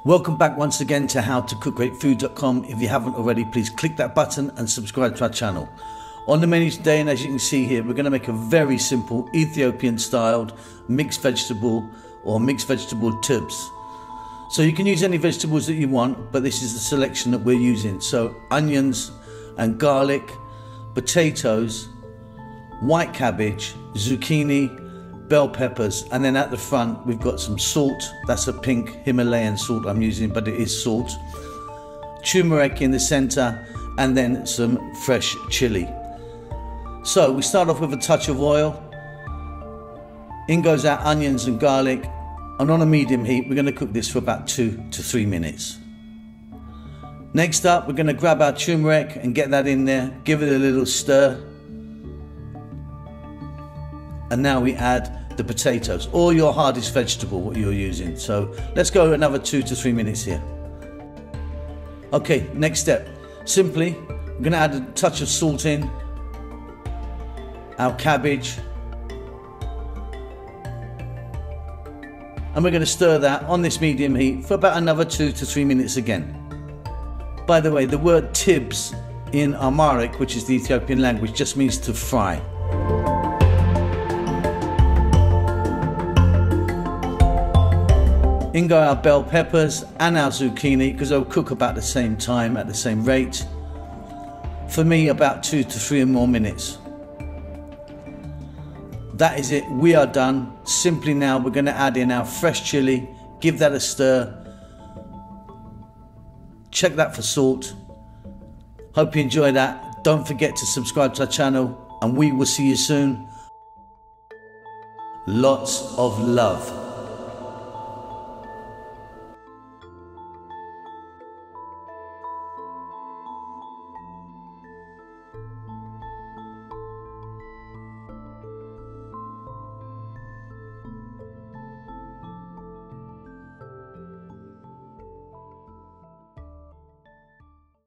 Welcome back once again to howtocookgreatfood.com. If you haven't already, please click that button and subscribe to our channel. On the menu today, and as you can see here, we're going to make a very simple Ethiopian styled mixed vegetable or mixed vegetable tibs. So you can use any vegetables that you want, but this is the selection that we're using. So onions and garlic, potatoes, white cabbage, zucchini, bell peppers, and then at the front we've got some salt. That's a pink Himalayan salt I'm using, but it is salt. Turmeric in the center, and then some fresh chili. So we start off with a touch of oil. In goes our onions and garlic, and on a medium heat we're going to cook this for about 2 to 3 minutes. Next up, we're going to grab our turmeric and get that in there, give it a little stir. And now we add the potatoes, or your hardest vegetable, what you're using. So let's go another 2 to 3 minutes here. Okay, next step. Simply, we're going to add a touch of salt in, our cabbage, and we're going to stir that on this medium heat for about another 2 to 3 minutes again. By the way, the word tibs in Amharic, which is the Ethiopian language, just means to fry. In go our bell peppers and our zucchini, because they'll cook about the same time at the same rate. For me, about 2 to 3 more minutes. That is it, we are done. Simply now we're going to add in our fresh chili, give that a stir. Check that for salt. Hope you enjoy that. Don't forget to subscribe to our channel, and we will see you soon. Lots of love.